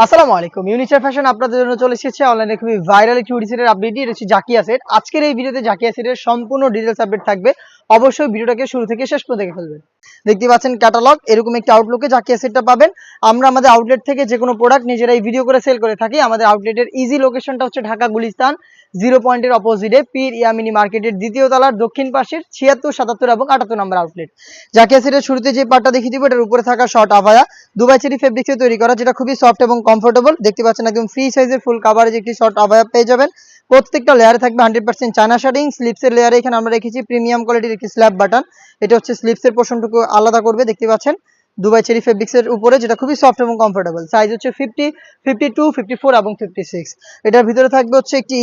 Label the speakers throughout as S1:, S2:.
S1: আসসালামু আলাইকুম। ইউনিচার ফ্যাশন আপনাদের জন্য চলে এসেছে অনলাইনে খুবই ভাইরাল একটি হুডি সেটের আপডেট। এটা হচ্ছে জাকিয়া সেট। আজকের এই ভিডিওতে জাকিয়া সেটের সম্পূর্ণ ডিটেইলস আপডেট থাকবে। অবশ্যই ভিডিওটাকে শুরু থেকে শেষ পর্যন্ত দেখে ফেলবেন। দেখতে পাচ্ছেন ক্যাটালগ এরকম একটি আউটলুকে জাকিয়া সেটটা পাবেন। আমরা আমাদের আউটলেট থেকে যে কোনো প্রোডাক্ট নিজেরাই ভিডিও করে সেল করে থাকি। আমাদের আউটলেটের ইজি লোকেশনটা হচ্ছে ঢাকা গুলিস্তান 0 পয়েন্টের অপোজিটে পীর ইয়ামিনী মার্কেটের দ্বিতীয় তলার দক্ষিণ পাশের 76, 77 এবং 78 নম্বর আউটলেট। জাকিয়া সেটের শুরুতে যে পার্টটা দেখিয়ে দিব এটার উপরে থাকা শর্ট আভায়া দুবাই চেরি ফেব্রিক্সে তৈরি করা, যেটা খুবই সফট এবং কমফোর্টেবল। দেখতে পাচ্ছেন একদম ফ্রি সাইজের ফুল কাভারেজ একটি শর্ট আভায়া পেয়ে যাবেন। প্রত্যেকটা লেয়ারে থাকবে 100% চায়না শাড়িং। স্লিপসের লেয়ারে এখানে আমরা রেখেছি প্রিমিয়াম কোয়ালিটির একটি স্ল্যাব বাটন। এটা হচ্ছে স্লিপসের পোর্শনটুকু আলাদা করবে। দেখতে পাচ্ছেন দুবাই চেরি ফেব্রিক্সের উপরে, যেটা খুবই সফট এবং কমফোর্টেবল। সাইজ হচ্ছে 50, 52, 54 এবং 56। এটার ভিতরে থাকবে হচ্ছে একটি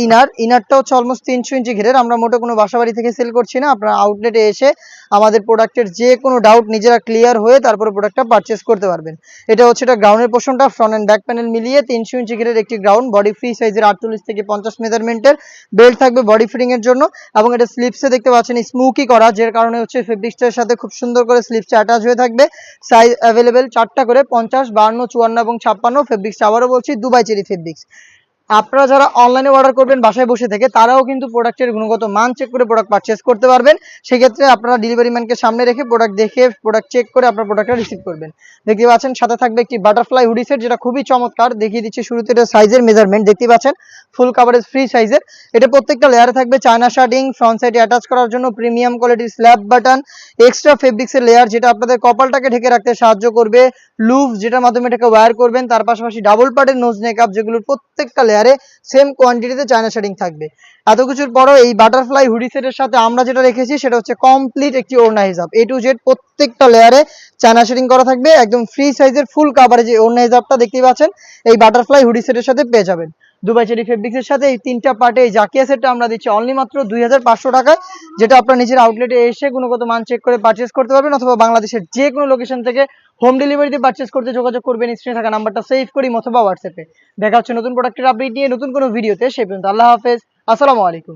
S1: ইনারটা হচ্ছে অলমোস্ট 300 ইঞ্চি ঘেরের। আমরা মোটে কোনো বাসাবাড়ি থেকে সেল করছি না। আপনারা আউটলেটে এসে আমাদের প্রোডাক্টের যে কোনো ডাউট নিজেরা ক্লিয়ার হয়ে তারপরে প্রোডাক্টটা পারচেস করতে পারবেন। এটা হচ্ছে এটা গ্রাউন্ডের পোর্শনটা, ফ্রন্ট এন্ড ব্যাক প্যানেল মিলিয়ে 300 ইঞ্চি ঘেরের একটি গ্রাউন্ড। বডি ফ্রি সাইজের 48 থেকে 50 মেজারমেন্টের বেল্ট থাকবে বডি ফিটিং এর জন্য। এবং এটা স্লিপসে দেখতে পাচ্ছেন স্মুকি করা, যার কারণে হচ্ছে ফেব্রিক্সটার সাথে খুব সুন্দর করে স্লিপসটা অ্যাটাচ হয়ে থাকবে। সাইজ অ্যাভেলেবেল 4টা করে 50, 52, 54 এবং 56। ফেব্রিক্স আবারও বলছি দুবাই চেরি ফেব্রিক্স। আপনারা যারা অনলাইনে অর্ডার করবেন বাসায় বসে থেকে, তারাও কিন্তু প্রোডাক্টের গুণগত মান চেক করে প্রোডাক্ট পারচেস করতে পারবেন। সেক্ষেত্রে আপনারা ডেলিভারি ম্যানকে সামনে রেখে প্রোডাক্ট দেখে প্রোডাক্ট চেক করে আপনার প্রোডাক্টটা রিসিভ করবেন। দেখতে পাচ্ছেন সাথে থাকবে একটি বাটারফ্লাই হুডি সেট, যেটা খুবই চমৎকার। দেখিয়ে দিচ্ছি শুরুতে এটা সাইজের মেজারমেন্ট। দেখতে পাচ্ছেন ফুল কাভারেজ ফ্রি সাইজের। এটা প্রত্যেকটা লেয়ারে থাকবে চায়না শার্টিং, ফ্রন্ট সাইডে অ্যাটাচ করার জন্য প্রিমিয়াম কোয়ালিটির স্ল্যাব বাটন, এক্সট্রা ফেব্রিক্সের লেয়ার যেটা আপনাদের কপালটাকে ঢেকে রাখতে সাহায্য করবে, লুফ যেটার মাধ্যমে এটাকে ওয়্যার করবেন, তার পাশাপাশি ডাবল পার্টের নোজ নেকআপ, যেগুলোর প্রত্যেকটা লেয়ারে সেম কোয়ান্টিটিতে চায়না শার্টিং থাকবে। এত কিছুর পরও এই বাটারফ্লাই হুডি সেটের সাথে আমরা যেটা রেখেছি সেটা হচ্ছে কমপ্লিট একটি ওড়না হিজাব। A to Z প্রত্যেকটা লেয়ারে চায়না শার্টিং করা থাকবে। একদম ফ্রি সাইজের ফুল কাভারেজ এই ওড়না হিজাবটা দেখতেই পাচ্ছেন এই বাটারফ্লাই হুডি সেটের সাথে পেয়ে যাবেন। দুবাই চেরি ফেব্রিক্সের সাথে এই তিনটা পার্টে এই জাকিয়া সেটটা আমরা দিচ্ছি অনলি মাত্র 2500 টাকায়, যেটা আপনার নিজের আউটলেটে এসে গুণগত মান চেক করে পারচেস করতে পারবেন, অথবা বাংলাদেশের যে কোনো লোকেশন থেকে হোম ডেলিভারিতে পারচেস করতে যোগাযোগ করবেন স্ক্রিনে থাকা নাম্বারটা সেভ করি অথবা হোয়াটসঅ্যাপে। দেখা হচ্ছে নতুন প্রোডাক্টের আপডেট নিয়ে নতুন কোনো ভিডিওতে। সেই পর্যন্ত আল্লাহ হাফেজ, আসসালামু আলাইকুম।